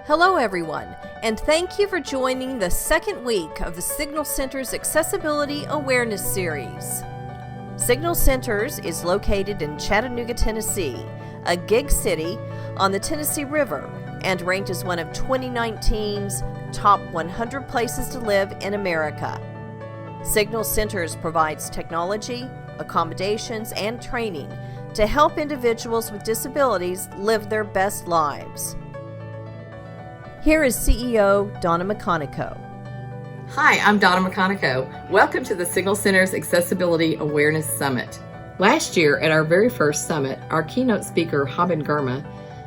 Hello, everyone, and thank you for joining the second week of the Signal Center's Accessibility Awareness Series. Signal Centers is located in Chattanooga, Tennessee, a gig city on the Tennessee River, and ranked as one of 2019's top 100 places to live in America. Signal Centers provides technology, accommodations, and training to help individuals with disabilities live their best lives. Here is CEO Donna McConico. Hi, I'm Donna McConico. Welcome to the Signal Center's Accessibility Awareness Summit. Last year, at our very first summit, our keynote speaker, Haben Girma,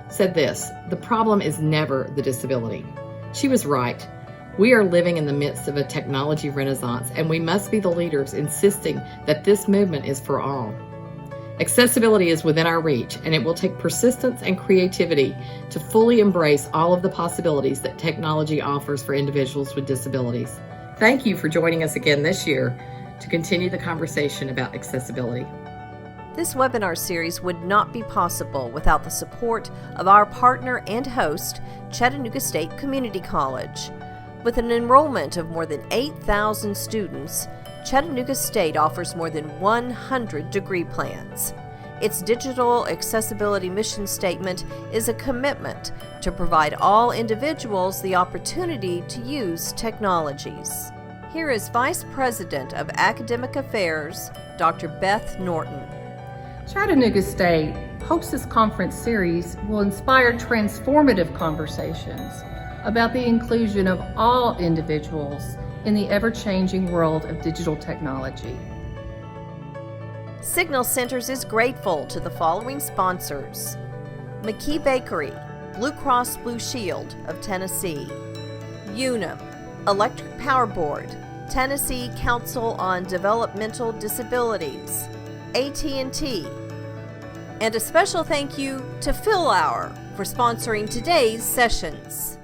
said this: "The problem is never the disability." She was right. We are living in the midst of a technology renaissance, and we must be the leaders insisting that this movement is for all. Accessibility is within our reach, and it will take persistence and creativity to fully embrace all of the possibilities that technology offers for individuals with disabilities. Thank you for joining us again this year to continue the conversation about accessibility. This webinar series would not be possible without the support of our partner and host, Chattanooga State Community College. With an enrollment of more than 8,000 students, Chattanooga State offers more than 100 degree plans. Its digital accessibility mission statement is a commitment to provide all individuals the opportunity to use technologies. Here is Vice President of Academic Affairs, Dr. Beth Norton. Chattanooga State hopes this conference series will inspire transformative conversations about the inclusion of all individuals in the ever-changing world of digital technology. Signal Centers is grateful to the following sponsors: McKee Bakery, Blue Cross Blue Shield of Tennessee, Unum, Electric Power Board, Tennessee Council on Developmental Disabilities, AT&T, and a special thank you to Phil Hour for sponsoring today's sessions.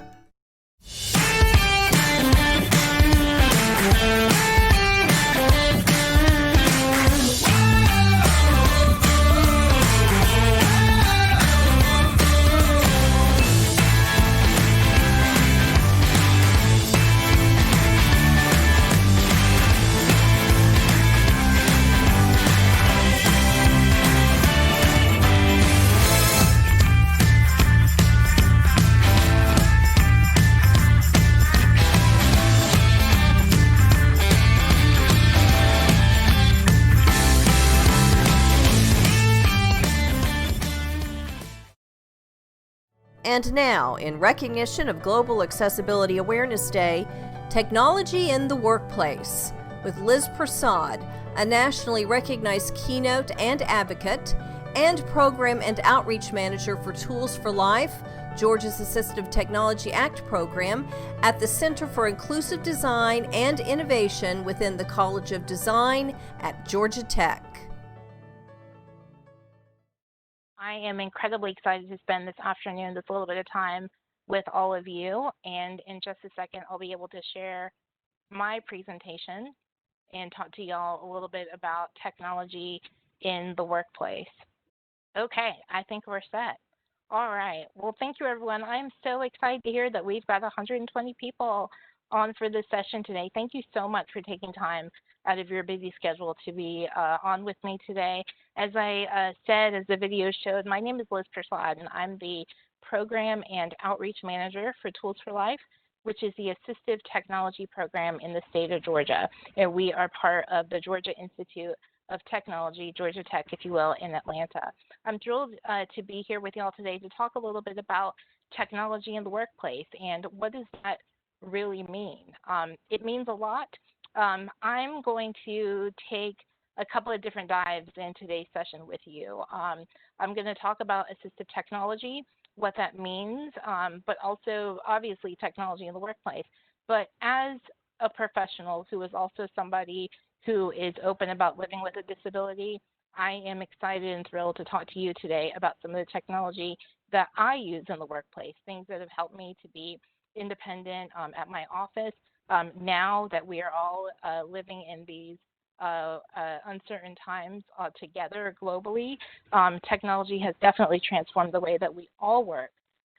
And now, in recognition of Global Accessibility Awareness Day, Technology in the Workplace, with Liz Prasad, a nationally recognized keynote and advocate, and Program and Outreach Manager for Tools for Life, Georgia's Assistive Technology Act program, at the Center for Inclusive Design and Innovation within the College of Design at Georgia Tech. I am incredibly excited to spend this afternoon, this little bit of time with all of you. And in just a second, I'll be able to share my presentation and talk to y'all a little bit about technology in the workplace. Okay, I think we're set. All right. Well, thank you, everyone. I'm so excited to hear that we've got 120 people on for this session today. Thank you so much for taking time out of your busy schedule to be on with me today. As I said, as the video showed, my name is Liz Prasad, and I'm the Program and Outreach Manager for Tools for Life, which is the assistive technology program in the state of Georgia. And we are part of the Georgia Institute of Technology, Georgia Tech, if you will, in Atlanta. I'm thrilled to be here with you all today to talk a little bit about technology in the workplace and what does that really mean. It means a lot. I'm going to take a couple of different dives in today's session with you. I'm going to talk about assistive technology, what that means, but also obviously technology in the workplace. But as a professional who is also somebody who is open about living with a disability, I am excited and thrilled to talk to you today about some of the technology that I use in the workplace, things that have helped me to be independent at my office. Now that we are all living in these uncertain times together globally, technology has definitely transformed the way that we all work.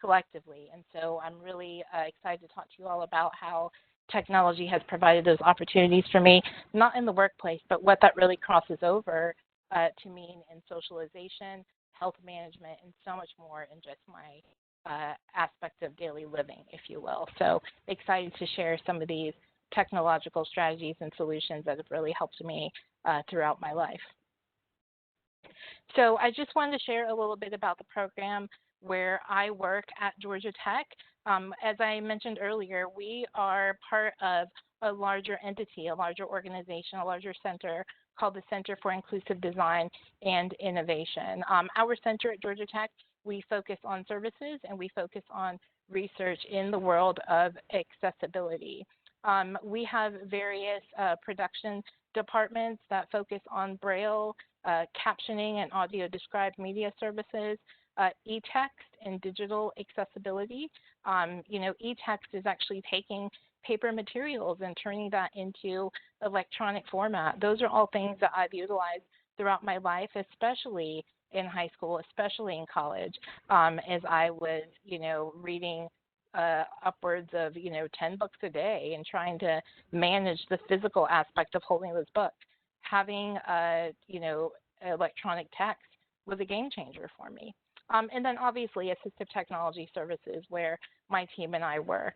collectively. And so I'm really excited to talk to you all about how technology has provided those opportunities for me, not in the workplace, but what that really crosses over to mean in socialization, health management, and so much more in just my aspect of daily living, if you will. So excited to share some of these technological strategies and solutions that have really helped me throughout my life. So I just wanted to share a little bit about the program where I work at Georgia Tech. As I mentioned earlier, we are part of a larger entity, a larger organization, a larger center called the Center for Inclusive Design and Innovation. Our center at Georgia Tech, we focus on services and we focus on research in the world of accessibility. We have various production departments that focus on Braille, captioning and audio described media services, e-text and digital accessibility. E-text is actually taking paper materials and turning that into electronic format. Those are all things that I've utilized throughout my life, especially in high school, especially in college, as I was, reading upwards of, 10 books a day and trying to manage the physical aspect of holding those books. Having, electronic text was a game changer for me. And then obviously assistive technology services where my team and I work.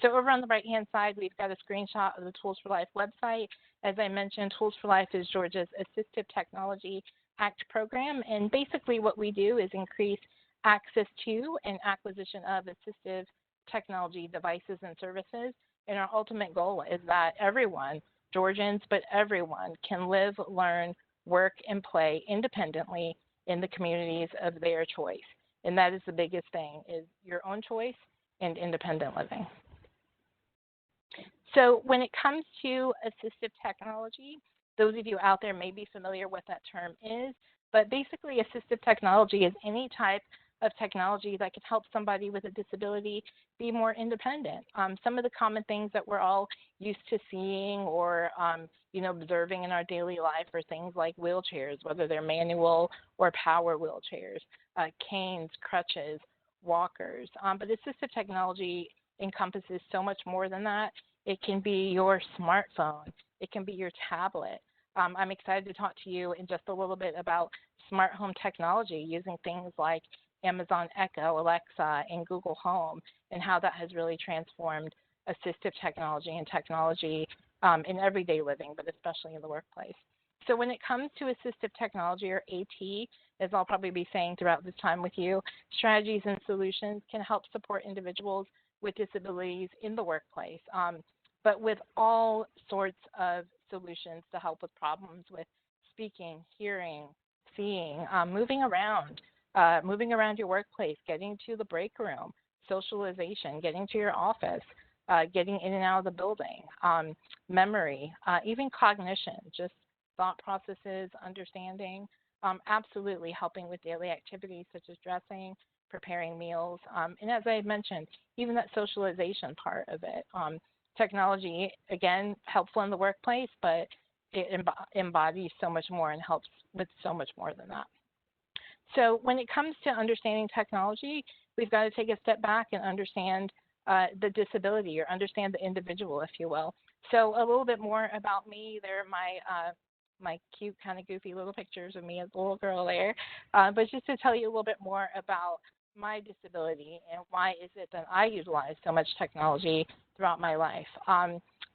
So over on the right-hand side, we've got a screenshot of the Tools for Life website. As I mentioned, Tools for Life is Georgia's Assistive Technology Act program. And basically what we do is increase access to and acquisition of assistive technology devices and services. And our ultimate goal is that everyone, Georgians, but everyone can live, learn, work, and play independently in the communities of their choice. And that is the biggest thing, is your own choice and independent living. So when it comes to assistive technology, those of you out there may be familiar what that term is, but basically assistive technology is any type of technology that can help somebody with a disability be more independent. Some of the common things that we're all used to seeing or observing in our daily life are things like wheelchairs, whether they're manual or power wheelchairs, canes, crutches, walkers. But assistive technology encompasses so much more than that. It can be your smartphone. It can be your tablet. I'm excited to talk to you in just a little bit about smart home technology using things like Amazon Echo, Alexa, and Google Home, and how that has really transformed assistive technology and technology in everyday living, but especially in the workplace. So when it comes to assistive technology, or AT, as I'll probably be saying throughout this time with you, strategies and solutions can help support individuals with disabilities in the workplace, but with all sorts of solutions to help with problems with speaking, hearing, seeing, moving around your workplace, getting to the break room, socialization, getting to your office, getting in and out of the building, memory, even cognition, just thought processes, understanding, absolutely helping with daily activities such as dressing, preparing meals, and as I mentioned, even that socialization part of it. Technology, again, helpful in the workplace, but it embodies so much more and helps with so much more than that. So when it comes to understanding technology, we've got to take a step back and understand the disability, or understand the individual, if you will. So a little bit more about me. There are my cute, kind of goofy little pictures of me as a little girl there. But just to tell you a little bit more about my disability and why is it that I utilize so much technology throughout my life.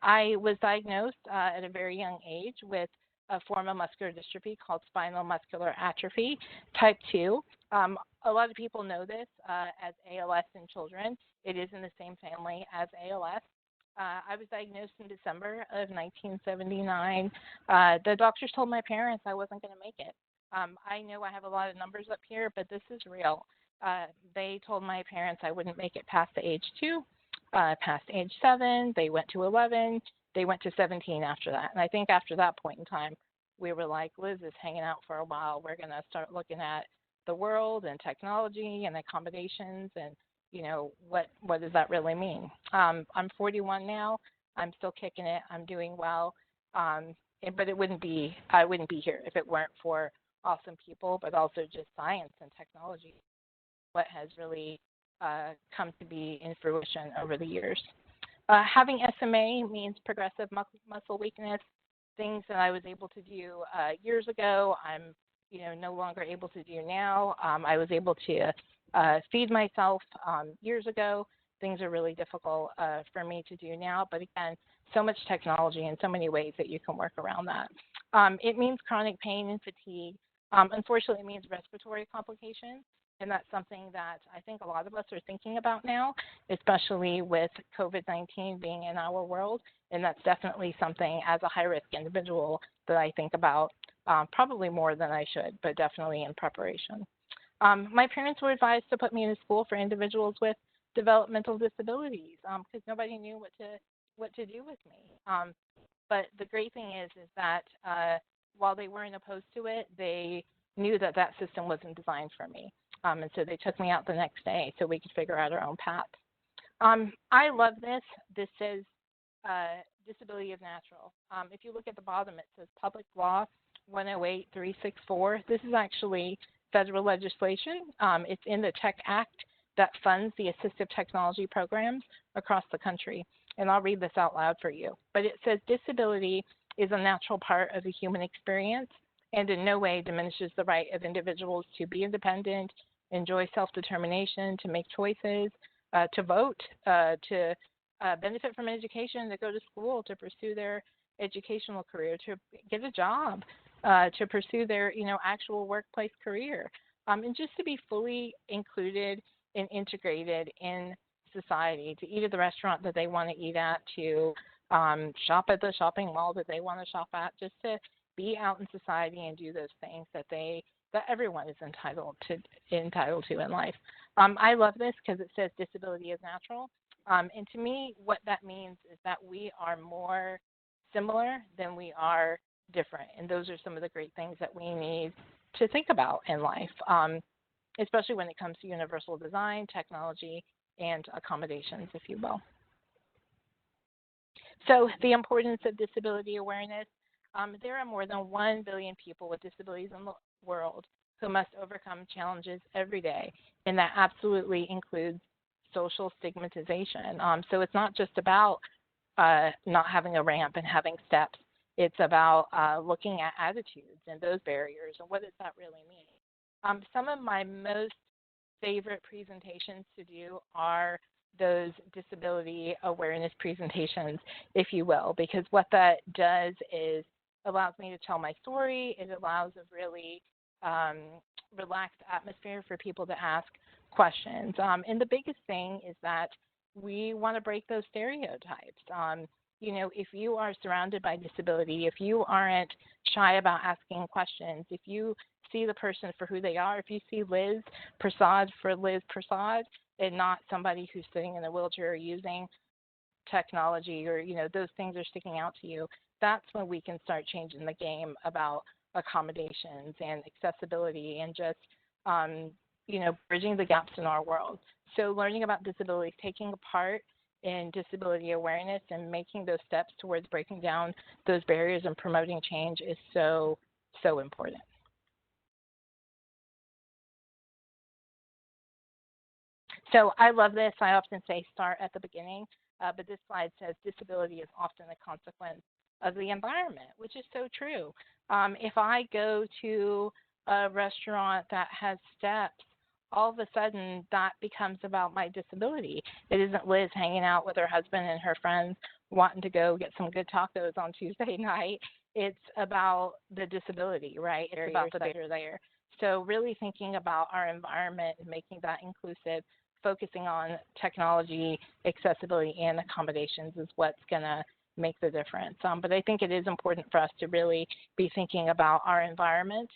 I was diagnosed at a very young age with a form of muscular dystrophy called spinal muscular atrophy type 2. A lot of people know this as ALS in children. It is in the same family as ALS. I was diagnosed in December of 1979. The doctors told my parents I wasn't going to make it. I know I have a lot of numbers up here, but this is real. They told my parents I wouldn't make it past the age 2, past age 7. They went to 11. They went to 17 after that. And I think after that point in time, we were like, Liz is hanging out for a while. We're going to start looking at the world and technology and accommodations and, what does that really mean? I'm 41 now. I'm still kicking it. I'm doing well. But I wouldn't be here if it weren't for awesome people, but also just science and technology. What has really come to be in fruition over the years. Having SMA means progressive muscle weakness, things that I was able to do years ago, I'm no longer able to do now. I was able to feed myself years ago. Things are really difficult for me to do now, but again, so much technology and so many ways that you can work around that. It means chronic pain and fatigue. Unfortunately, it means respiratory complications, and that's something that I think a lot of us are thinking about now, especially with COVID-19 being in our world, and that's definitely something as a high-risk individual that I think about probably more than I should, but definitely in preparation. My parents were advised to put me in a school for individuals with developmental disabilities because nobody knew what to do with me. But the great thing is that while they weren't opposed to it, they knew that that system wasn't designed for me. And so they took me out the next day so we could figure out our own path. I love this. This says disability is natural. If you look at the bottom, it says Public Law 108364. This is actually federal legislation. It's in the Tech Act that funds the assistive technology programs across the country. And I'll read this out loud for you. But it says disability is a natural part of the human experience and in no way diminishes the right of individuals to be independent, enjoy self-determination, to make choices, to vote, to benefit from education, to go to school, to pursue their educational career, to get a job, to pursue their actual workplace career, and just to be fully included and integrated in society, to eat at the restaurant that they want to eat at, to shop at the shopping mall that they want to shop at, just to be out in society and do those things that everyone is entitled to in life. I love this because it says disability is natural. And to me, what that means is that we are more similar than we are different. And those are some of the great things that we need to think about in life, especially when it comes to universal design, technology, and accommodations, if you will. So the importance of disability awareness. There are more than 1 billion people with disabilities in the world who must overcome challenges every day, and that absolutely includes social stigmatization. So it's not just about not having a ramp and having steps. It's about looking at attitudes and those barriers and what does that really mean. Some of my most favorite presentations to do are those disability awareness presentations, if you will, because what that does is allows me to tell my story. It allows a really relaxed atmosphere for people to ask questions. And the biggest thing is that we want to break those stereotypes. If you are surrounded by disability, if you aren't shy about asking questions, if you see the person for who they are, if you see Liz Prasad for Liz Prasad and not somebody who's sitting in a wheelchair or using technology or, those things are sticking out to you, that's when we can start changing the game about accommodations and accessibility and just, bridging the gaps in our world. So learning about disability, taking a part in disability awareness and making those steps towards breaking down those barriers and promoting change is so, so important. So I love this. I often say start at the beginning, but this slide says disability is often a consequence of the environment, which is so true. If I go to a restaurant that has steps, all of a sudden that becomes about my disability. It isn't Liz hanging out with her husband and her friends wanting to go get some good tacos on Tuesday night. It's about the disability, right? It's about the barrier there. So really thinking about our environment and making that inclusive, focusing on technology, accessibility, and accommodations is what's going to make the difference. But I think it is important for us to really be thinking about our environment,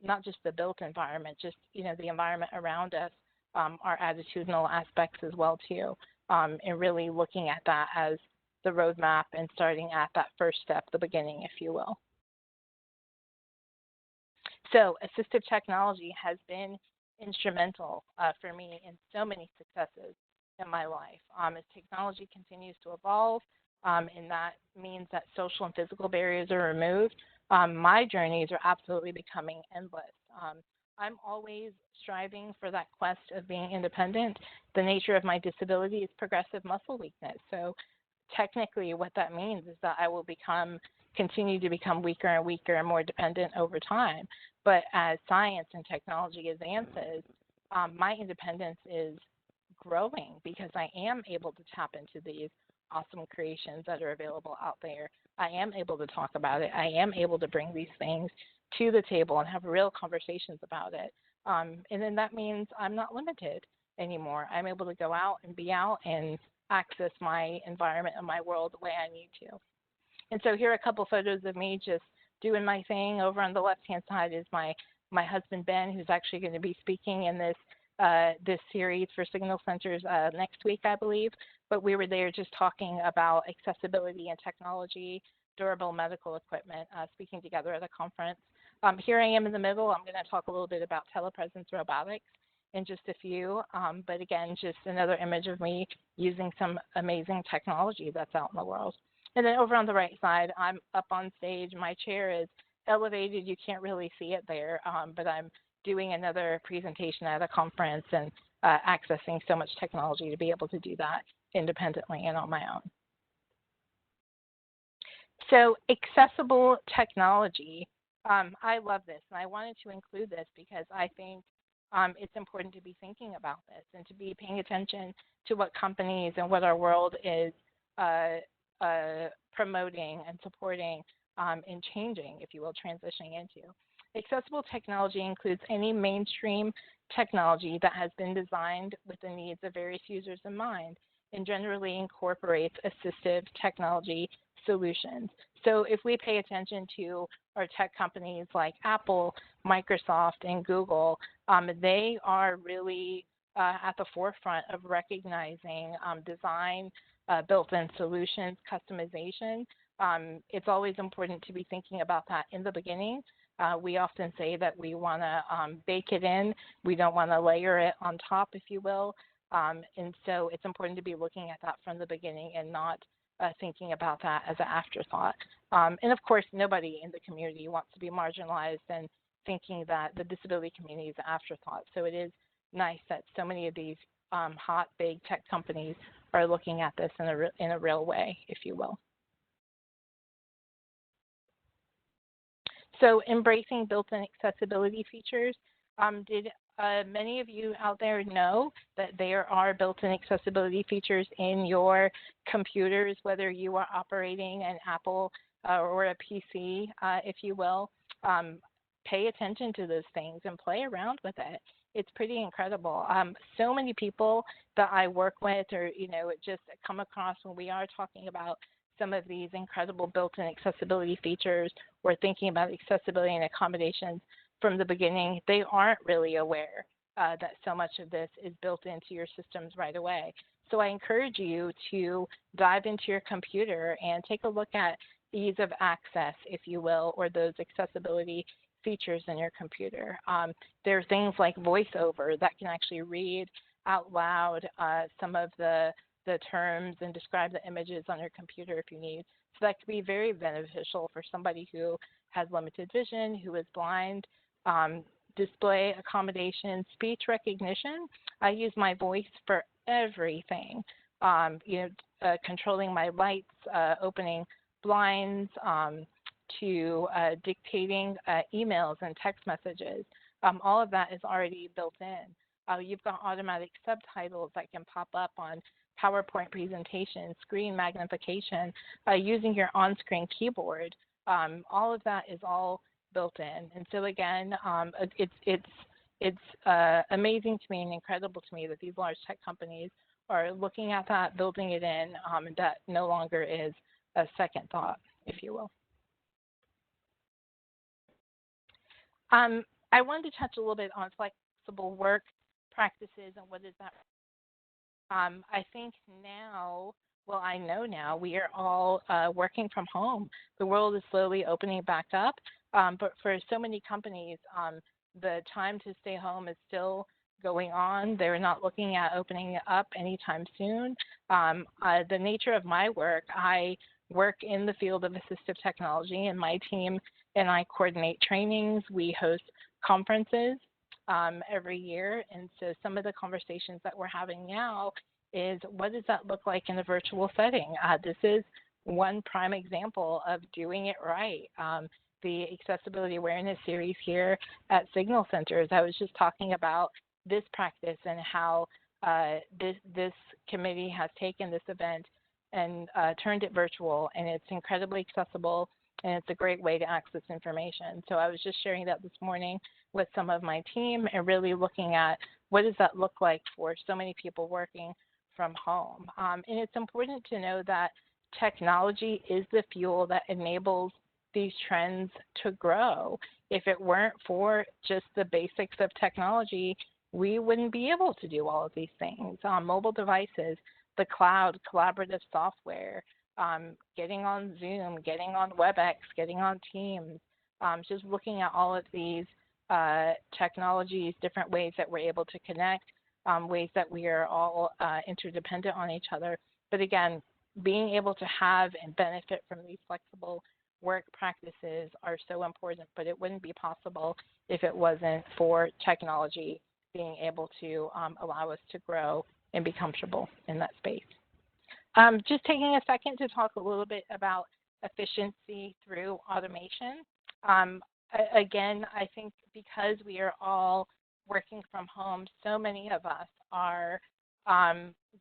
not just the built environment, just the environment around us, our attitudinal aspects as well too, and really looking at that as the roadmap and starting at that first step, the beginning, if you will. So assistive technology has been instrumental for me in so many successes in my life. As technology continues to evolve, and that means that social and physical barriers are removed, my journeys are absolutely becoming endless. I'm always striving for that quest of being independent. The nature of my disability is progressive muscle weakness. So technically what that means is that I will continue to become weaker and weaker and more dependent over time. But as science and technology advances, my independence is growing because I am able to tap into these awesome creations that are available out there. I am able to talk about it. I am able to bring these things to the table and have real conversations about it. And then that means I'm not limited anymore. I'm able to go out and be out and access my environment and my world the way I need to. And so here are a couple photos of me just doing my thing. Over on the left-hand side is my husband, Ben, who's actually going to be speaking in this series for Signal Centers next week, I believe. But we were there just talking about accessibility and technology, durable medical equipment, speaking together at a conference. Here I am in the middle. I'm going to talk a little bit about telepresence robotics in just a few. But again, just another image of me using some amazing technology that's out in the world. And then over on the right side, I'm up on stage. My chair is elevated. You can't really see it there, but I'm doing another presentation at a conference and accessing so much technology to be able to do that independently and on my own. So accessible technology, I love this, and I wanted to include this because I think it's important to be thinking about this and to be paying attention to what companies and what our world is promoting and supporting and changing, if you will, transitioning into. Accessible technology includes any mainstream technology that has been designed with the needs of various users in mind and generally incorporates assistive technology solutions. So if we pay attention to our tech companies like Apple, Microsoft, and Google, they are really at the forefront of recognizing design, built-in solutions, customization. It's always important to be thinking about that in the beginning. We often say that we want to bake it in. We don't want to layer it on top, if you will. And so it's important to be looking at that from the beginning and not thinking about that as an afterthought. And of course, nobody in the community wants to be marginalized and thinking that the disability community is an afterthought. So it is nice that so many of these hot, big tech companies are looking at this in a real way, if you will. So embracing built-in accessibility features. Did many of you out there know that there are built-in accessibility features in your computers, whether you are operating an Apple or a PC, if you will? Pay attention to those things and play around with it. It's pretty incredible. So many people that I work with or, just come across when we are talking about some of these incredible built-in accessibility features or thinking about accessibility and accommodations from the beginning, they aren't really aware that so much of this is built into your systems right away. So I encourage you to dive into your computer and take a look at ease of access, if you will, or those accessibility features in your computer. There are things like VoiceOver that can actually read out loud some of the terms and describe the images on your computer if you need. So that could be very beneficial for somebody who has limited vision, who is blind. Display accommodation, speech recognition. I use my voice for everything. Controlling my lights, opening blinds, to dictating emails and text messages. All of that is already built in. You've got automatic subtitles that can pop up on PowerPoint presentations, screen magnification, using your on-screen keyboard. All of that is all built in. And so again, it's amazing to me and incredible to me that these large tech companies are looking at that, building it in, and that no longer is a second thought, if you will. I wanted to touch a little bit on flexible work practices and what is that. I think now, well, I know now we are all working from home. The world is slowly opening back up, but for so many companies, the time to stay home is still going on. They're not looking at opening up anytime soon. The nature of my work, I work in the field of assistive technology, and my team and I coordinate trainings. We host conferences. every year. And so some of the conversations that we're having now is, what does that look like in a virtual setting? This is one prime example of doing it right. The Accessibility Awareness Series here at Signal Centers, I was just talking about this practice and how this committee has taken this event and turned it virtual, and it's incredibly accessible, and it's a great way to access information. So I was just sharing that this morning with some of my team and really looking at what does that look like for so many people working from home. And it's important to know that technology is the fuel that enables these trends to grow. If it weren't for just the basics of technology, we wouldn't be able to do all of these things. Mobile devices, the cloud, collaborative software, getting on Zoom, getting on WebEx, getting on Teams, just looking at all of these technologies, different ways that we're able to connect, ways that we are all interdependent on each other. But again, being able to have and benefit from these flexible work practices are so important, but it wouldn't be possible if it wasn't for technology being able to allow us to grow and be comfortable in that space. Just taking a second to talk a little bit about efficiency through automation. Again, I think because we are all working from home, so many of us are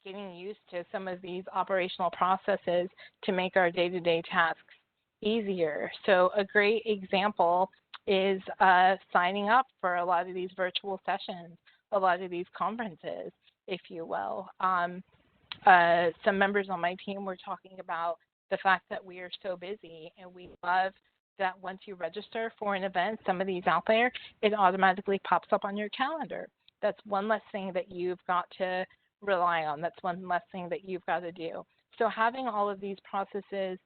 getting used to some of these operational processes to make our day-to-day tasks easier. So a great example is signing up for a lot of these virtual sessions, a lot of these conferences, if you will. Some members on my team were talking about the fact that we are so busy, and we love that once you register for an event, some of these out there, it automatically pops up on your calendar. That's one less thing that you've got to rely on. That's one less thing that you've got to do. So having all of these processes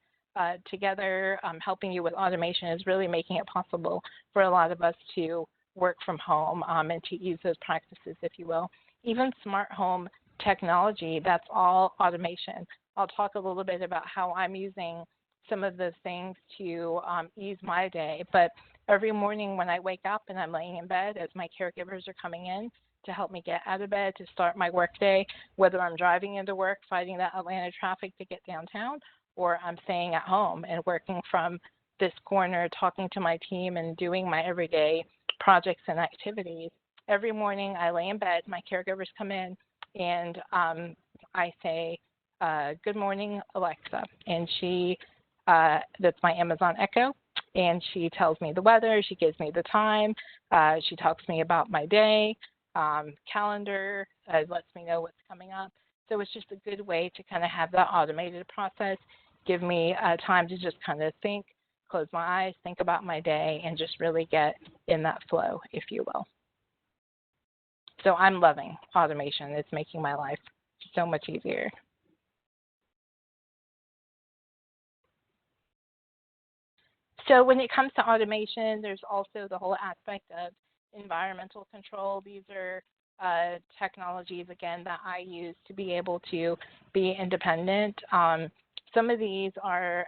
together, helping you with automation, is really making it possible for a lot of us to work from home and to use those practices, if you will. Even smart home technology, that's all automation. I'll talk a little bit about how I'm using some of those things to ease my day. But every morning when I wake up and I'm laying in bed, as my caregivers are coming in to help me get out of bed to start my work day, whether I'm driving into work, fighting that Atlanta traffic to get downtown, or I'm staying at home and working from this corner, talking to my team and doing my everyday projects and activities. Every morning I lay in bed, my caregivers come in, and I say, good morning, Alexa. And she, that's my Amazon Echo, and she tells me the weather, she gives me the time, she talks to me about my day, calendar, lets me know what's coming up. So it's just a good way to kind of have that automated process, give me time to just kind of think, close my eyes, think about my day, and just really get in that flow, if you will. So I'm loving automation. It's making my life so much easier. So when it comes to automation, there's also the whole aspect of environmental control. These are technologies, again, that I use to be able to be independent. Some of these are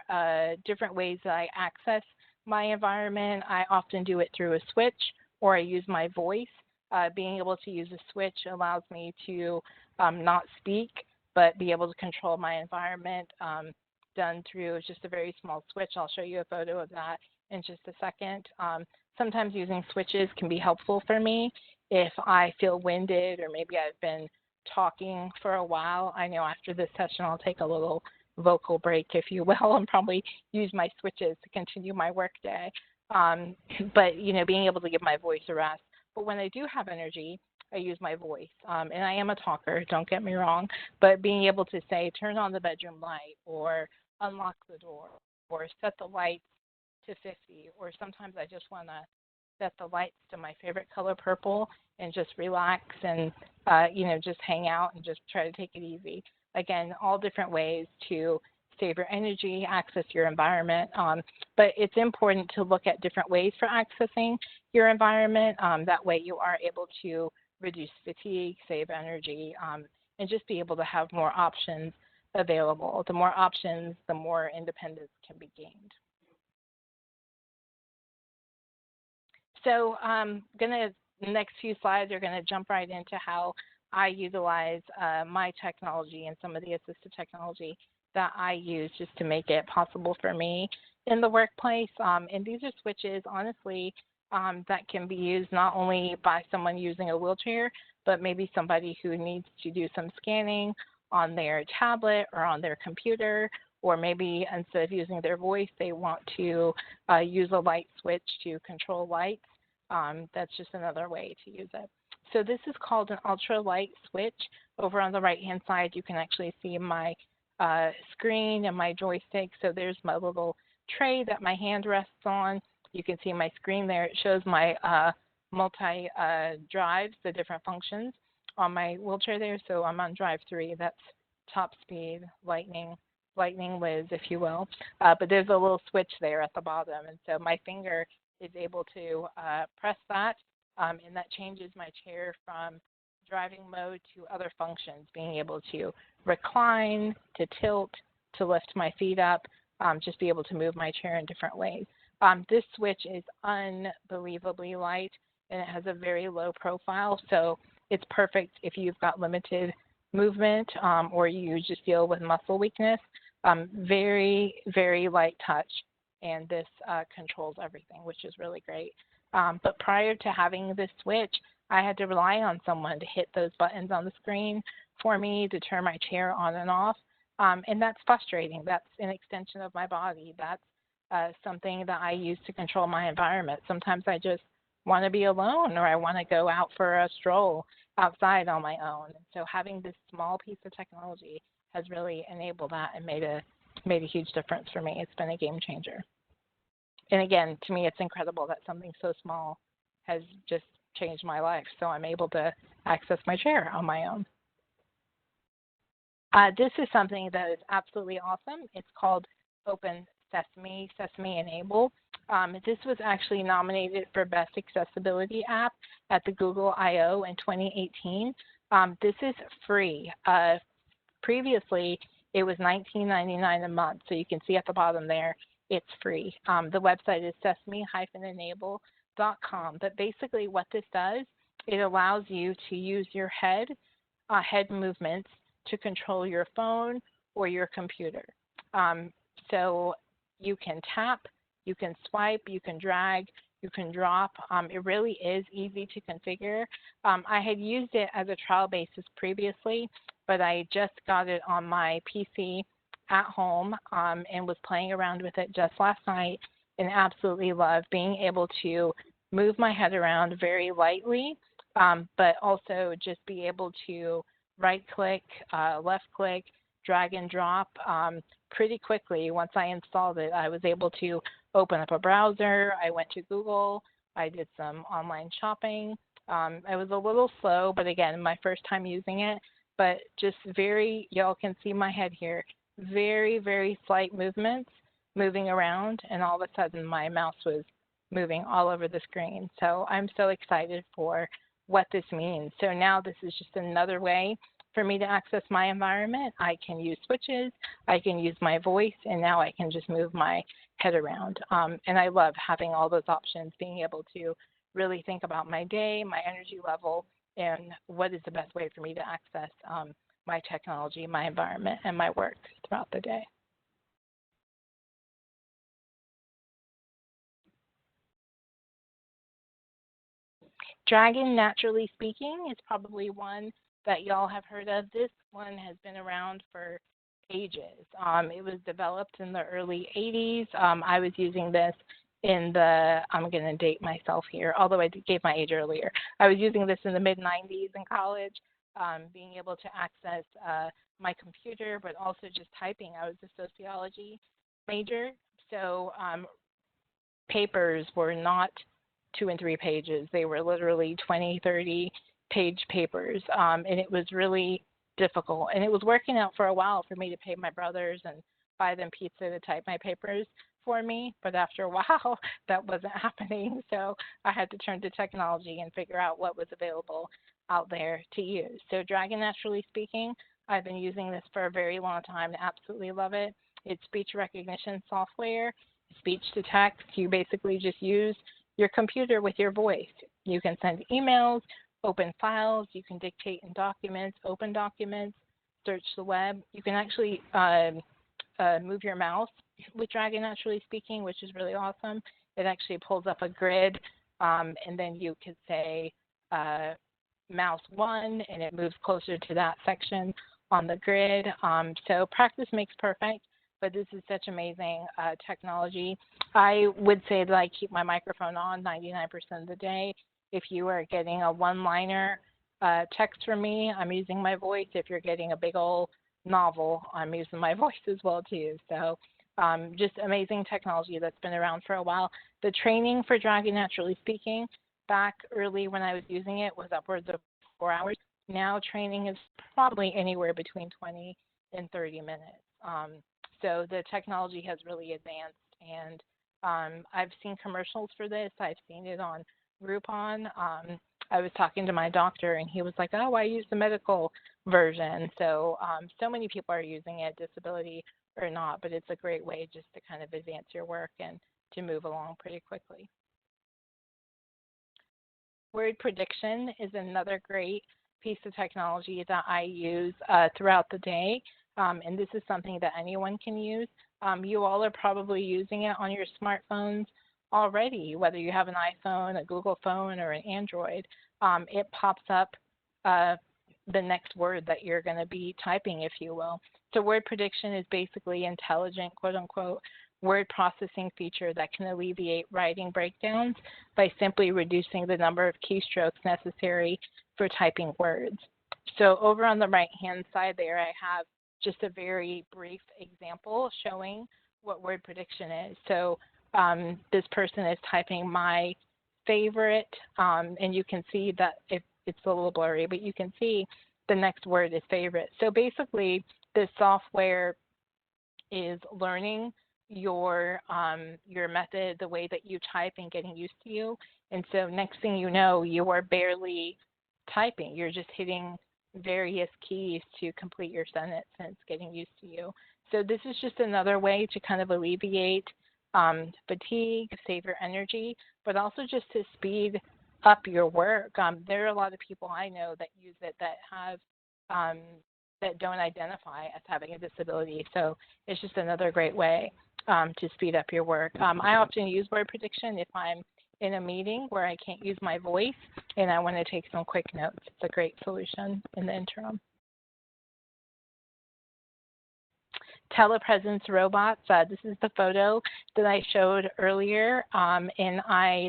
different ways that I access my environment. I often do it through a switch, or I use my voice. Being able to use a switch allows me to not speak, but be able to control my environment, done through just a very small switch. I'll show you a photo of that in just a second. Sometimes using switches can be helpful for me if I feel winded, or maybe I've been talking for a while. I know after this session I'll take a little vocal break, if you will, and probably use my switches to continue my work day. But, you know, being able to give my voice a rest. But when I do have energy, I use my voice. And I am a talker, don't get me wrong, but being able to say, turn on the bedroom light, or unlock the door, or set the lights to 50, or sometimes I just want to set the lights to my favorite color, purple, and just relax and, you know, just hang out and just try to take it easy. Again, all different ways to save your energy, access your environment. But it's important to look at different ways for accessing your environment. That way you are able to reduce fatigue, save energy, and just be able to have more options available. The more options, the more independence can be gained. So I'm going to the next few slides are going to jump right into how I utilize my technology and some of the assistive technology that I use just to make it possible for me in the workplace. And these are switches, honestly, that can be used not only by someone using a wheelchair, but maybe somebody who needs to do some scanning on their tablet or on their computer, or maybe instead of using their voice, they want to use a light switch to control lights. That's just another way to use it. So this is called an ultralight switch. Over on the right-hand side, you can actually see my screen and my joystick. So there's my little tray that my hand rests on. You can see my screen there. It shows my multi-drives, the different functions on my wheelchair there. So I'm on drive 3. That's top speed, lightning whiz, if you will. But there's a little switch there at the bottom. And so my finger is able to press that, and that changes my chair from driving mode to other functions, being able to recline, to tilt, to lift my feet up, just be able to move my chair in different ways. This switch is unbelievably light, and it has a very low profile, so it's perfect if you've got limited movement or you just deal with muscle weakness. Very, very light touch, and this controls everything, which is really great. But prior to having this switch, I had to rely on someone to hit those buttons on the screen for me to turn my chair on and off, and that's frustrating. That's an extension of my body. That's something that I use to control my environment. Sometimes I just want to be alone, or I want to go out for a stroll outside on my own. And so having this small piece of technology has really enabled that and made a huge difference for me. It's been a game changer. And again, to me, it's incredible that something so small has just changed my life. So I'm able to access my chair on my own. This is something that is absolutely awesome. It's called Open Sesame, Sesame Enable. This was actually nominated for Best Accessibility App at the Google I/O in 2018. This is free. Previously, it was $19.99 a month, so you can see at the bottom there, it's free. The website is sesame-enable.com, but basically what this does, it allows you to use your head movements to control your phone or your computer. So you can tap, you can swipe, you can drag, you can drop. It really is easy to configure. I had used it as a trial basis previously, but I just got it on my PC at home and was playing around with it just last night, and absolutely love being able to move my head around very lightly, but also just be able to right click, left click, drag and drop pretty quickly. Once I installed it, I was able to open up a browser. I went to Google. I did some online shopping. I was a little slow, but again, my first time using it, but just very, y'all can see my head here, very, very slight movements moving around, and all of a sudden my mouse was moving all over the screen. So I'm so excited for what this means. So now this is just another way for me to access my environment. I can use switches, I can use my voice, and now I can just move my head around. And I love having all those options, being able to really think about my day, my energy level, and what is the best way for me to access my technology, my environment, and my work throughout the day. Dragon Naturally Speaking is probably one that y'all have heard of. This one has been around for ages. It was developed in the early 80s. I was using this in the, I'm going to date myself here, although I gave my age earlier. I was using this in the mid-90s in college, being able to access my computer, but also just typing. I was a sociology major, so papers were not 2 and 3 pages. They were literally 20, 30 page papers, and it was really difficult. And it was working out for a while for me to pay my brothers and buy them pizza to type my papers for me, but after a while that wasn't happening, so I had to turn to technology and figure out what was available out there to use. So Dragon Naturally Speaking, I've been using this for a very long time. I absolutely love it. It's speech recognition software, speech to text. You basically just use your computer with your voice. You can send emails, open files, you can dictate in documents, open documents, search the web. You can actually move your mouse with Dragon Naturally Speaking, which is really awesome. It actually pulls up a grid, and then you could say mouse 1, and it moves closer to that section on the grid. So practice makes perfect, but this is such amazing technology. I would say that I keep my microphone on 99% of the day. If you are getting a one-liner text from me, I'm using my voice. If you're getting a big old novel, I'm using my voice as well too. So just amazing technology that's been around for a while. The training for Dragon Naturally Speaking back early when I was using it was upwards of 4 hours. Now training is probably anywhere between 20 and 30 minutes. So the technology has really advanced, and I've seen commercials for this. I've seen it on Groupon. I was talking to my doctor, and he was like, oh, I use the medical version. So so many people are using it, disability or not, but it's a great way just to kind of advance your work and to move along pretty quickly. Word prediction is another great piece of technology that I use throughout the day, and this is something that anyone can use. You all are probably using it on your smartphones already, whether you have an iPhone, a Google phone, or an Android. It pops up the next word that you're going to be typing, if you will. So word prediction is basically intelligent, quote unquote, word processing feature that can alleviate writing breakdowns by simply reducing the number of keystrokes necessary for typing words. So over on the right-hand side there, I have just a very brief example showing what word prediction is. So this person is typing my favorite, and you can see that it's a little blurry, but you can see the next word is favorite. So basically, this software is learning your method, the way that you type, and getting used to you. And so next thing you know, you are barely typing. You're just hitting various keys to complete your sentence, and it's getting used to you. So this is just another way to kind of alleviate fatigue, save your energy, but also just to speed up your work. There are a lot of people I know that use it that have that don't identify as having a disability. So it's just another great way to speed up your work. I often use word prediction if I'm in a meeting where I can't use my voice and I want to take some quick notes. It's a great solution in the interim. Telepresence robots. This is the photo that I showed earlier, and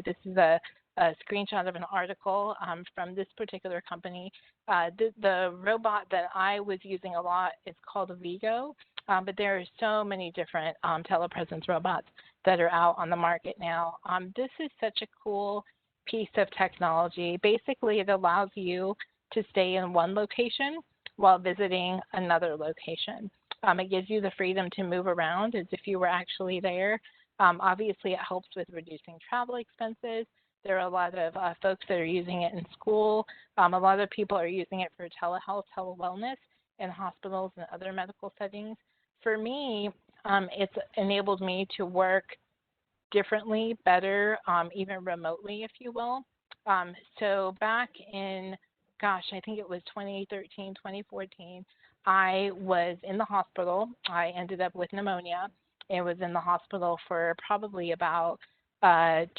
this is a screenshot of an article from this particular company. The robot that I was using a lot is called a Vigo, but there are so many different telepresence robots that are out on the market now. This is such a cool piece of technology. Basically, it allows you to stay in one location while visiting another location. It gives you the freedom to move around as if you were actually there. Obviously, it helps with reducing travel expenses. There are a lot of folks that are using it in school. A lot of people are using it for telehealth, telewellness in hospitals and other medical settings. For me, it's enabled me to work differently, better, even remotely, if you will. So back in, I think it was 2013, 2014, I was in the hospital. I ended up with pneumonia and was in the hospital for probably about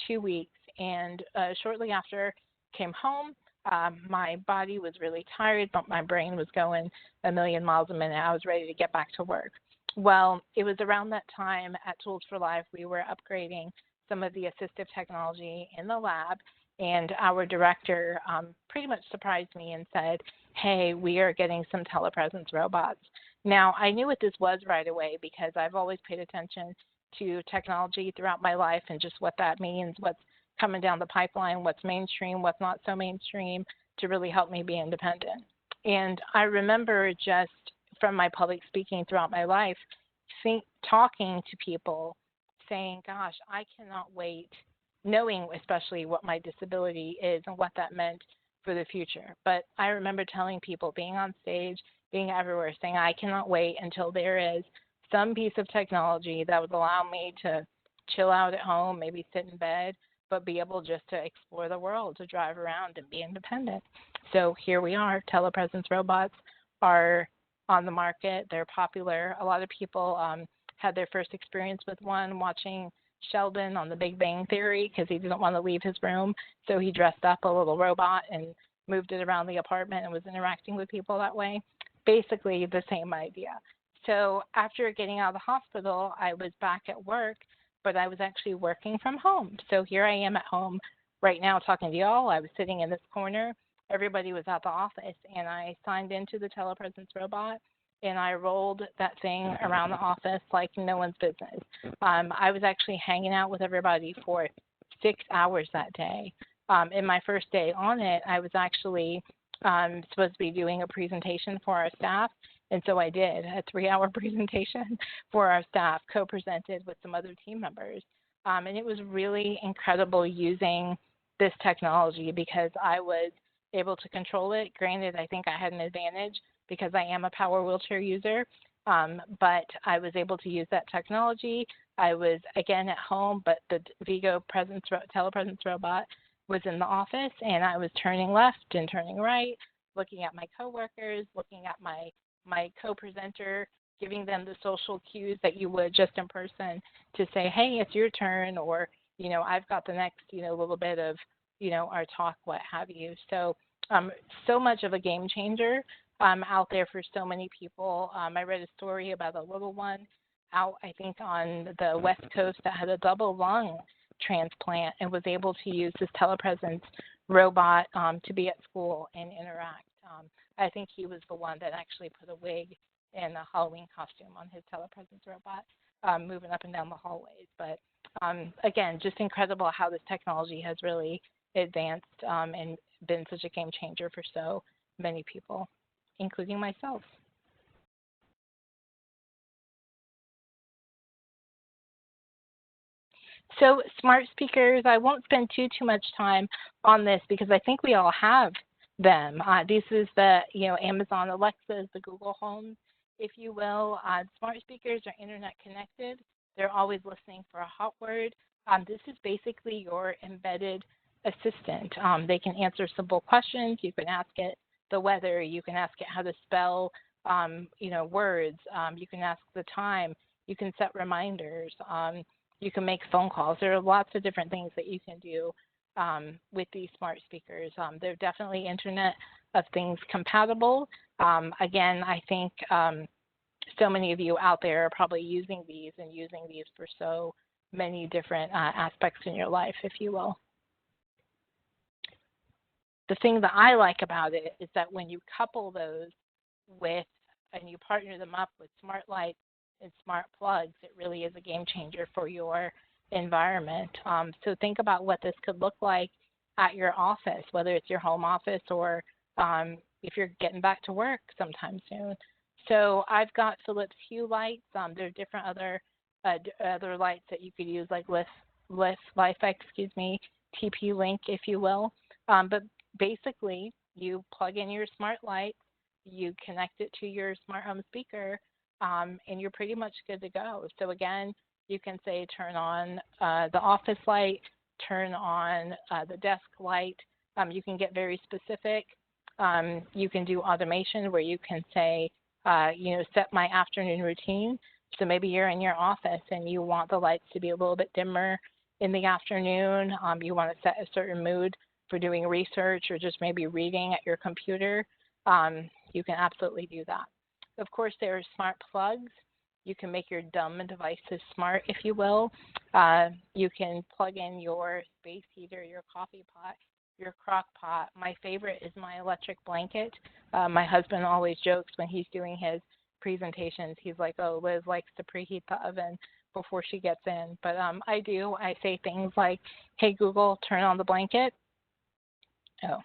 2 weeks. And shortly after, came home. My body was really tired, but my brain was going a million miles a minute. I was ready to get back to work. Well, it was around that time at Tools for Life, we were upgrading some of the assistive technology in the lab, and our director pretty much surprised me and said, hey, we are getting some telepresence robots. Now, I knew what this was right away because I've always paid attention to technology throughout my life and just what that means, what's coming down the pipeline, what's mainstream, what's not so mainstream, to really help me be independent. And I remember just from my public speaking throughout my life, talking to people, saying, gosh, I cannot wait, knowing especially what my disability is and what that meant for the future. But I remember telling people, being on stage, being everywhere, saying I cannot wait until there is some piece of technology that would allow me to chill out at home, maybe sit in bed, but be able just to explore the world, to drive around and be independent. So here we are. Telepresence robots are on the market. They're popular. A lot of people had their first experience with one watching Sheldon on The Big Bang Theory because he didn't want to leave his room. So he dressed up a little robot and moved it around the apartment and was interacting with people that way. Basically the same idea. So after getting out of the hospital, I was back at work, but I was actually working from home. So here I am at home right now talking to y'all. I was sitting in this corner. Everybody was at the office, and I signed into the telepresence robot, and I rolled that thing around the office like no one's business. I was actually hanging out with everybody for 6 hours that day. In my first day on it, I was actually supposed to be doing a presentation for our staff, and so I did a 3-hour presentation for our staff, co-presented with some other team members. And it was really incredible using this technology because I was able to control it. Granted, I think I had an advantage because I am a power wheelchair user, but I was able to use that technology. I was, again, at home, but the Vigo telepresence robot was in the office, and I was turning left and turning right, looking at my coworkers, looking at my co-presenter, giving them the social cues that you would just in person to say, hey, it's your turn, or, I've got the next, little bit of, our talk, what have you. So, so much of a game changer out there for so many people. I read a story about a little one out, I think, on the West Coast that had a double lung transplant and was able to use this telepresence robot to be at school and interact. I think he was the one that actually put a wig and a Halloween costume on his telepresence robot, moving up and down the hallways. But again, just incredible how this technology has really advanced and been such a game changer for so many people, including myself. So smart speakers, I won't spend too much time on this because I think we all have them. This is the Amazon Alexas, the Google Homes, if you will. Smart speakers are internet connected. They're always listening for a hot word. This is basically your embedded assistant. They can answer simple questions. You can ask it the weather. You can ask it how to spell words. You can ask the time. You can set reminders. You can make phone calls. There are lots of different things that you can do with these smart speakers. They're definitely Internet of Things compatible. Again, I think so many of you out there are probably using these for so many different aspects in your life, if you will. The thing that I like about it is that when you couple those with, and you partner them up with smart lights and smart plugs, it really is a game changer for your environment. So think about what this could look like at your office, whether it's your home office or if you're getting back to work sometime soon. So I've got Philips Hue lights. There are different other lights that you could use, like Wi-Fi, TP-Link, if you will. But basically, you plug in your smart light, you connect it to your smart home speaker, and you're pretty much good to go. So again, you can say turn on the office light, turn on the desk light. You can get very specific. You can do automation where you can say, set my afternoon routine. So maybe you're in your office and you want the lights to be a little bit dimmer in the afternoon. You want to set a certain mood for doing research or just maybe reading at your computer. You can absolutely do that. Of course, there are smart plugs. You can make your dumb devices smart, if you will. You can plug in your space heater, your coffee pot, your crock pot. My favorite is my electric blanket. My husband always jokes when he's doing his presentations. He's like, oh, Liz likes to preheat the oven before she gets in. But I do. I say things like, hey, Google, turn on the blanket. Oh.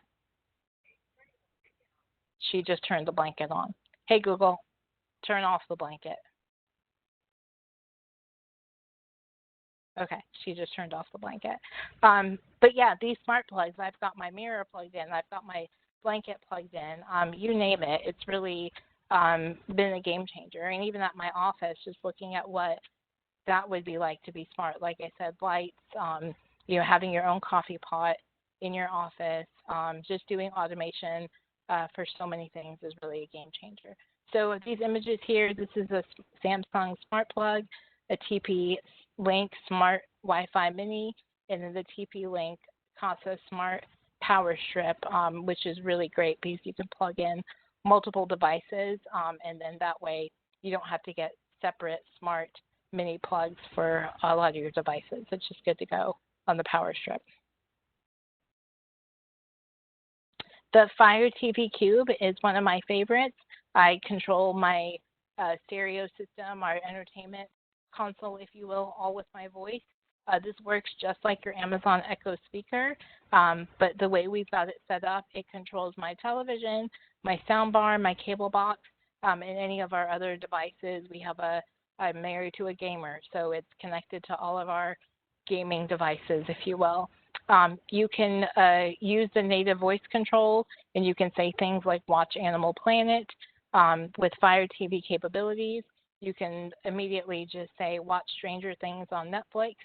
She just turned the blanket on. Hey, Google, turn off the blanket. Okay, she just turned off the blanket. But yeah, these smart plugs, I've got my mirror plugged in, I've got my blanket plugged in, you name it. It's really been a game changer. And even at my office, just looking at what that would be like to be smart. Like I said, lights, having your own coffee pot in your office, just doing automation for so many things is really a game changer. So these images here, this is a Samsung Smart Plug, a TP-Link Smart Wi-Fi Mini, and then the TP-Link Casa Smart Power Strip, which is really great because you can plug in multiple devices, and then that way you don't have to get separate smart mini plugs for a lot of your devices. It's just good to go on the Power Strip. The Fire TV Cube is one of my favorites. I control my stereo system, our entertainment console, if you will, all with my voice. This works just like your Amazon Echo speaker, but the way we've got it set up, it controls my television, my soundbar, my cable box, and any of our other devices. I'm married to a gamer, so it's connected to all of our gaming devices, if you will. You can use the native voice control, and you can say things like watch Animal Planet. With Fire TV capabilities, you can immediately just say watch Stranger Things on Netflix,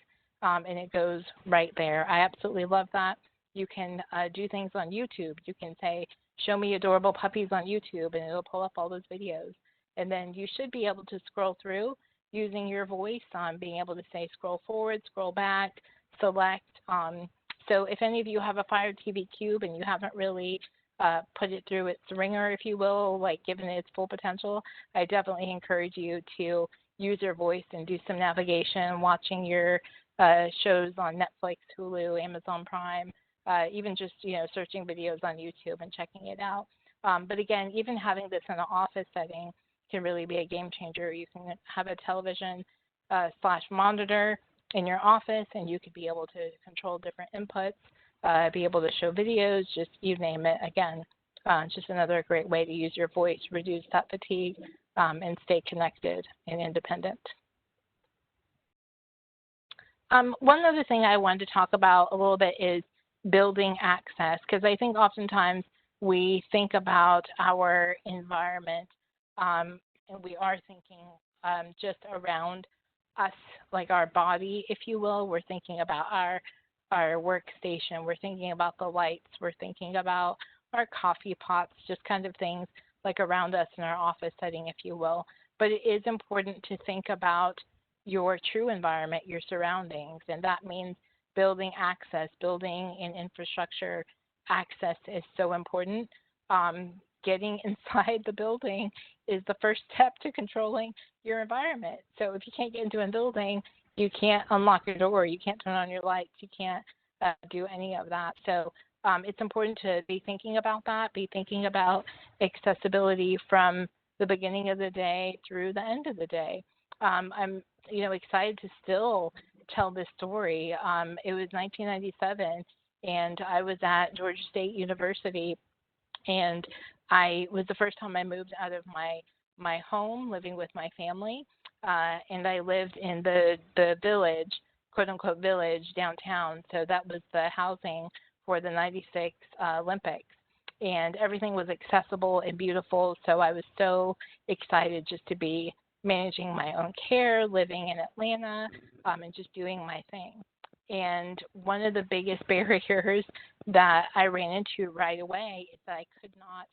and it goes right there. I absolutely love that. You can do things on YouTube. You can say, show me adorable puppies on YouTube, and it'll pull up all those videos. And then you should be able to scroll through using your voice, being able to say scroll forward, scroll back, select. So if any of you have a Fire TV Cube and you haven't really put it through its ringer, if you will, like given it its full potential, I definitely encourage you to use your voice and do some navigation, watching your shows on Netflix, Hulu, Amazon Prime, even just searching videos on YouTube and checking it out. But again, even having this in an office setting can really be a game changer. You can have a television / monitor in your office, and you could be able to control different inputs, be able to show videos, just you name it. Again, just another great way to use your voice, reduce that fatigue, and stay connected and independent. One other thing I wanted to talk about a little bit is building access, because I think oftentimes we think about our environment, and we are thinking just around us, like our body, if you will. We're thinking about our workstation. We're thinking about the lights. We're thinking about our coffee pots, just kind of things like around us in our office setting, if you will. But it is important to think about your true environment, your surroundings, and that means building access, building an infrastructure. Access is so important. Getting inside the building is the first step to controlling your environment. So if you can't get into a building, you can't unlock your door, you can't turn on your lights, you can't do any of that. So it's important to be thinking about that, be thinking about accessibility from the beginning of the day through the end of the day. I'm excited to still tell this story. It was 1997, and I was at Georgia State University, and I was the first time I moved out of my home, living with my family, and I lived in the village, quote unquote village downtown. So that was the housing for the '96 Olympics, and everything was accessible and beautiful. So I was so excited just to be managing my own care, living in Atlanta, and just doing my thing. And one of the biggest barriers that I ran into right away is that I could not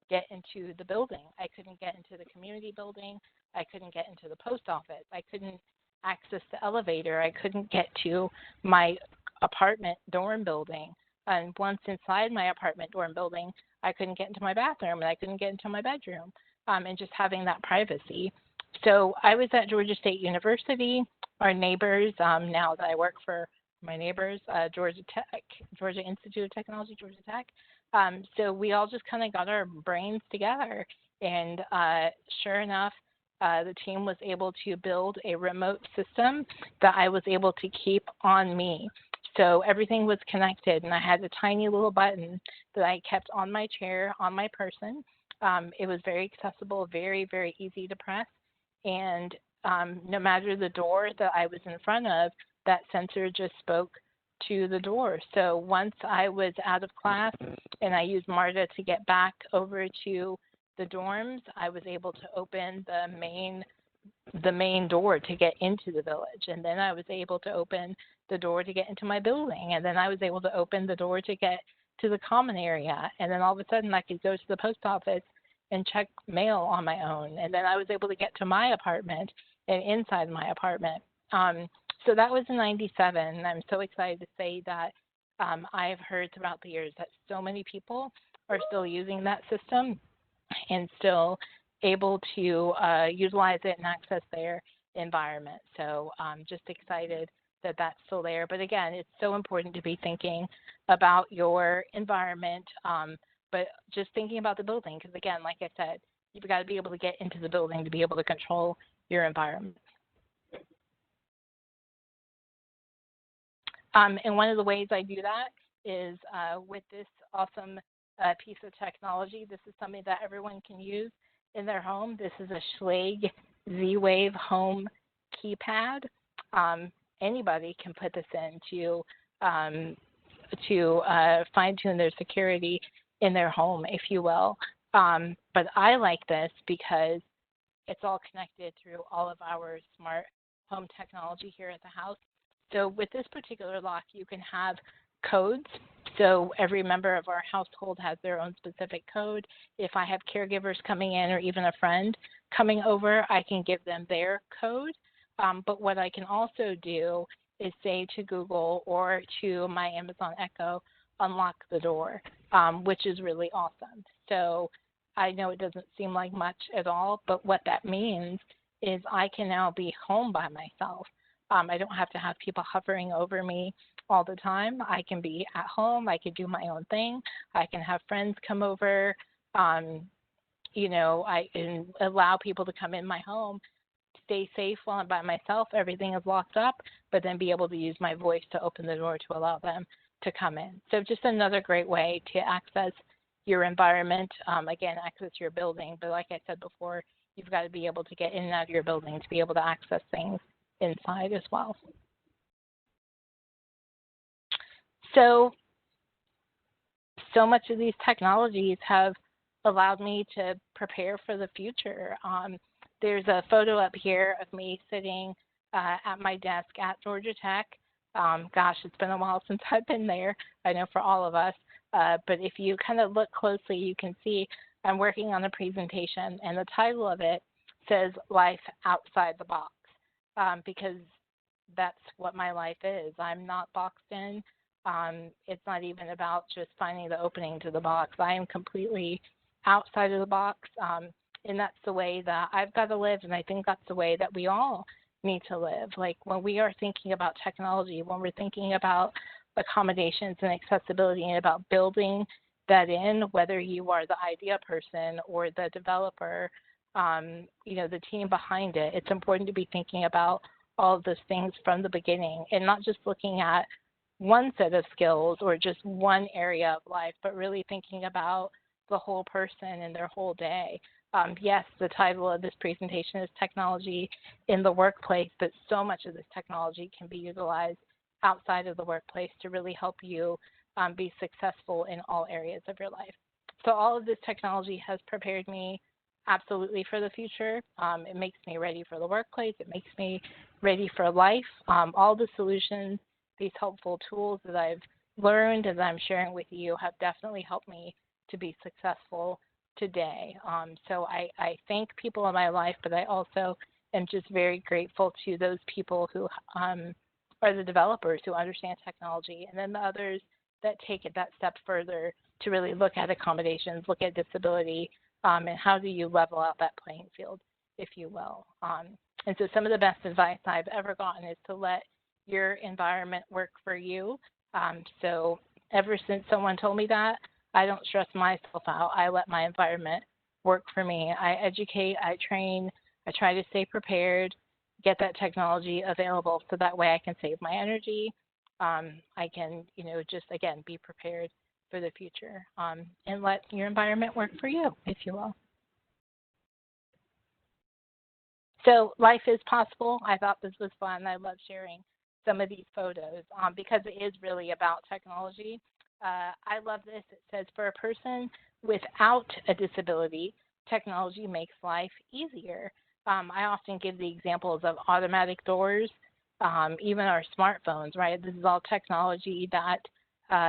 get into the building. I couldn't get into the community building. I couldn't get into the post office. I couldn't access the elevator. I couldn't get to my apartment dorm building. And once inside my apartment dorm building, I couldn't get into my bathroom, and I couldn't get into my bedroom, and just having that privacy. So I was at Georgia State University. Our neighbors, now that I work for my neighbors, Georgia Tech, Georgia Institute of Technology, Georgia Tech. So we all just kind of got our brains together, and sure enough, the team was able to build a remote system that I was able to keep on me. So everything was connected, and I had a tiny little button that I kept on my chair, on my person. It was very accessible, very, very easy to press, and no matter the door that I was in front of, that sensor just spoke to the door. So once I was out of class and I used MARTA to get back over to the dorms, I was able to open the main the main door to get into the village. And then I was able to open the door to get into my building. And then I was able to open the door to get to the common area. And then all of a sudden I could go to the post office and check mail on my own. And then I was able to get to my apartment and inside my apartment. So that was in 97. And I'm so excited to say that I've heard throughout the years that so many people are still using that system and still able to utilize it and access their environment. So I'm just excited that that's still there. But again, it's so important to be thinking about your environment, but just thinking about the building, because again, like I said, you've got to be able to get into the building to be able to control your environment. And one of the ways I do that is with this awesome piece of technology. This is something that everyone can use in their home. This is a Schlage Z-Wave home keypad. Anybody can put this in to fine-tune their security in their home, if you will. But I like this because it's all connected through all of our smart home technology here at the house. So with this particular lock, you can have codes. So every member of our household has their own specific code. If I have caregivers coming in or even a friend coming over, I can give them their code. But what I can also do is say to Google or to my Amazon Echo, unlock the door, which is really awesome. So I know it doesn't seem like much at all, but what that means is I can now be home by myself. I don't have to have people hovering over me all the time. I can be at home. I can do my own thing. I can have friends come over. You know, I can allow people to come in my home, stay safe while I'm by myself. Everything is locked up, but then be able to use my voice to open the door to allow them to come in. So just another great way to access your environment. Again, access your building. But like I said before, you've got to be able to get in and out of your building to be able to access things inside as well. So much of these technologies have allowed me to prepare for the future. There's a photo up here of me sitting at my desk at Georgia Tech. Gosh, it's been a while since I've been there, I know for all of us. But if you kind of look closely, you can see I'm working on a presentation, and the title of it says Life Outside the Box, because that's what my life is. I'm not boxed in. It's not even about just finding the opening to the box. I am completely outside of the box, and that's the way that I've got to live, and I think that's the way that we all need to live. Like when we are thinking about technology, when we're thinking about accommodations and accessibility and about building that in, whether you are the idea person or the developer, you know, the team behind it, it's important to be thinking about all of those things from the beginning and not just looking at one set of skills or just one area of life, but really thinking about the whole person and their whole day. Yes, the title of this presentation is Technology in the Workplace, but so much of this technology can be utilized outside of the workplace to really help you be successful in all areas of your life. So all of this technology has prepared me absolutely for the future. It makes me ready for the workplace. It makes me ready for life. All the solutions, these helpful tools that I've learned and that I'm sharing with you have definitely helped me to be successful today. So I thank people in my life, but I also am just very grateful to those people who are the developers who understand technology, and then the others that take it that step further to really look at accommodations, look at disability, and how do you level out that playing field, if you will. And so some of the best advice I've ever gotten is to let your environment work for you. So ever since someone told me that, I don't stress myself out. I let my environment work for me. I educate, I train, I try to stay prepared, get that technology available so that way I can save my energy. I can, you know, just again, be prepared for the future, and let your environment work for you, if you will. So life is possible. I thought this was fun. I love sharing some of these photos because it is really about technology. I love this. It says, for a person without a disability, technology makes life easier. I often give the examples of automatic doors, even our smartphones, right? This is all technology that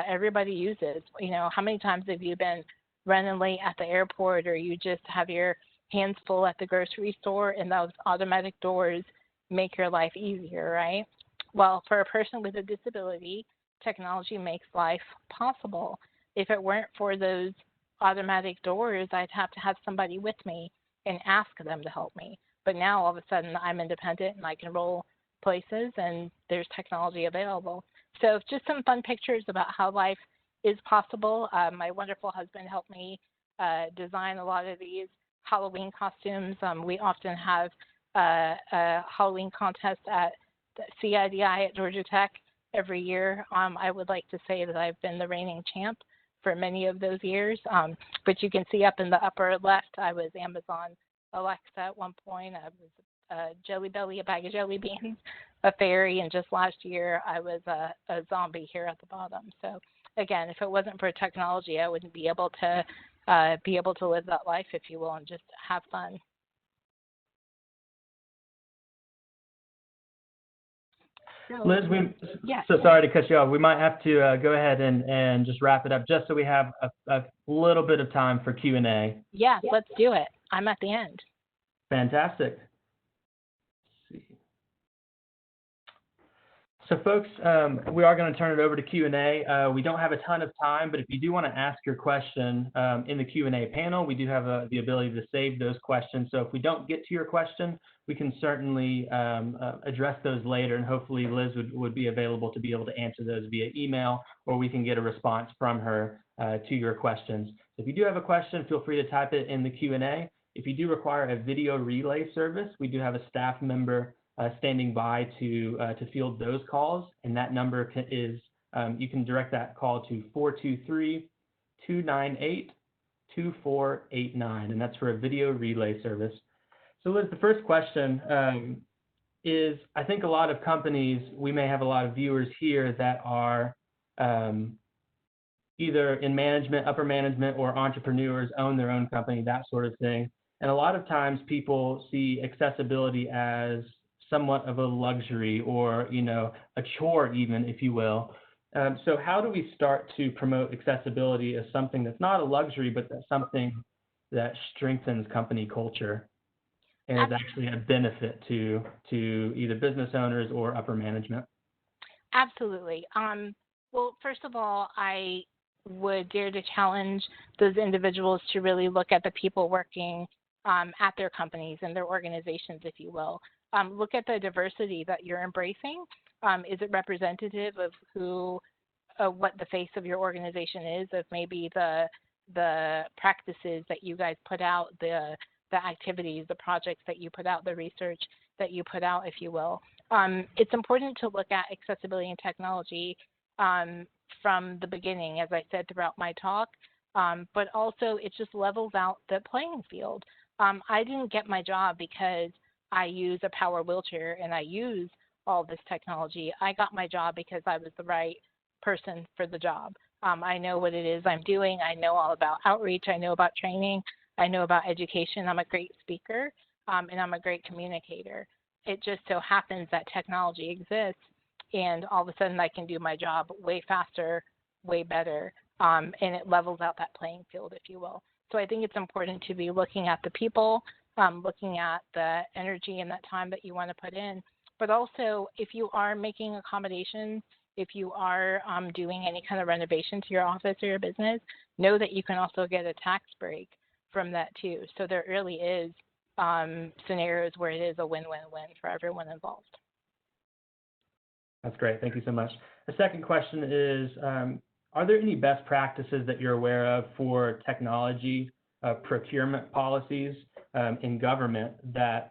everybody uses. You know, how many times have you been running late at the airport, or you just have your hands full at the grocery store, and those automatic doors make your life easier, right? Well, for a person with a disability, technology makes life possible. If it weren't for those automatic doors, I'd have to have somebody with me and ask them to help me. But now all of a sudden I'm independent and I can roll places and there's technology available. So just some fun pictures about how life is possible. My wonderful husband helped me design a lot of these Halloween costumes. We often have a Halloween contest at the CIDI at Georgia Tech every year. I would like to say that I've been the reigning champ for many of those years. But you can see up in the upper left, I was Amazon Alexa at one point. I was a Jelly Belly, a bag of jelly beans, a fairy, and just last year I was a zombie here at the bottom. So again, if it wasn't for technology, I wouldn't be able to live that life, if you will, and just have fun. Liz, so sorry to cut you off. We might have to go ahead and just wrap it up, just so we have a little bit of time for Q&A. Yeah, let's do it. I'm at the end. Fantastic. Let's see. So folks, we are going to turn it over to Q&A. We don't have a ton of time, but if you do want to ask your question in the Q&A panel, we do have the ability to save those questions. So if we don't get to your question, we can certainly address those later, and hopefully Liz would be available to be able to answer those via email, or we can get a response from her to your questions. If you do have a question, feel free to type it in the Q&A. If you do require a video relay service, we do have a staff member standing by to field those calls, and that number is, you can direct that call to 423-298-2489, and that's for a video relay service. So Liz, the first question is, I think a lot of companies, we may have a lot of viewers here that are either in management, upper management, or entrepreneurs, own their own company, that sort of thing. And a lot of times people see accessibility as somewhat of a luxury, or, you know, a chore even, if you will. So how do we start to promote accessibility as something that's not a luxury, but that's something that strengthens company culture and is actually a benefit to either business owners or upper management? Absolutely. Well, first of all, I would dare to challenge those individuals to really look at the people working at their companies and their organizations, if you will. Look at the diversity that you're embracing. Is it representative of what the face of your organization is, of maybe the practices that you guys put out, the activities, the projects that you put out, the research that you put out, if you will. It's important to look at accessibility and technology from the beginning, as I said throughout my talk, but also it just levels out the playing field. I didn't get my job because I use a power wheelchair and I use all this technology. I got my job because I was the right person for the job. I know what it is I'm doing. I know all about outreach. I know about training. I know about education. I'm a great speaker, and I'm a great communicator. It just so happens that technology exists, and all of a sudden I can do my job way faster, way better, and it levels out that playing field, if you will. So I think it's important to be looking at the people, looking at the energy and that time that you want to put in. But also, if you are making accommodations, if you are doing any kind of renovation to your office or your business, know that you can also get a tax break from that too. So there really is scenarios where it is a win-win-win for everyone involved. That's great. Thank you so much. The second question is, are there any best practices that you're aware of for technology procurement policies in government that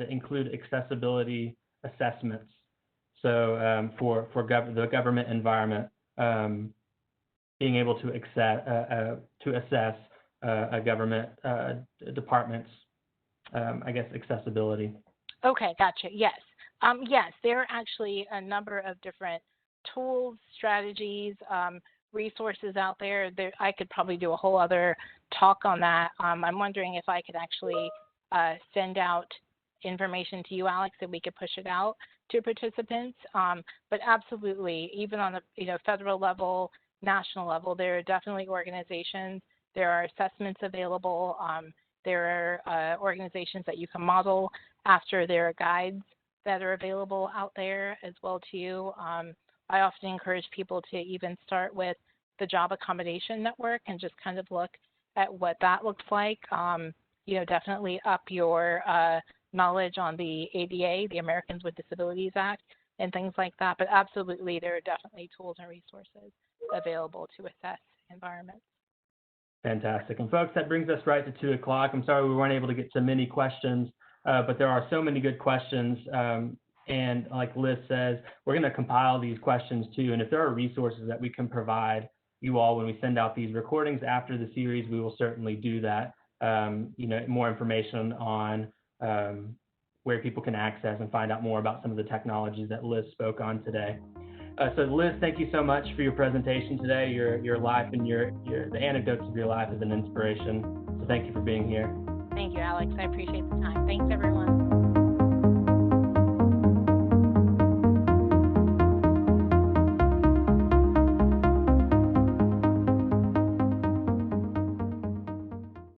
include accessibility assessments? So for the government environment, being able to assess a government department's, I guess, accessibility. Okay, gotcha. Yes. Yes, there are actually a number of different tools, strategies, resources out there. I could probably do a whole other talk on that. I'm wondering if I could actually send out information to you, Alex, so we could push it out to participants. But absolutely, even on the federal level, national level, there are definitely organizations. There are assessments available. There are organizations that you can model after. There are guides that are available out there as well too. I often encourage people to even start with the Job Accommodation Network and just kind of look at what that looks like. Definitely up your knowledge on the ADA, the Americans with Disabilities Act, and things like that. But absolutely, there are definitely tools and resources available to assess environments. Fantastic. And folks, that brings us right to 2 o'clock. I'm sorry we weren't able to get to many questions, but there are so many good questions. And like Liz says, we're going to compile these questions too. And if there are resources that we can provide you all when we send out these recordings after the series, we will certainly do that. More information on where people can access and find out more about some of the technologies that Liz spoke on today. So Liz, thank you so much for your presentation today. Your life and the anecdotes of your life is an inspiration. So thank you for being here. Thank you, Alex. I appreciate the time. Thanks, everyone.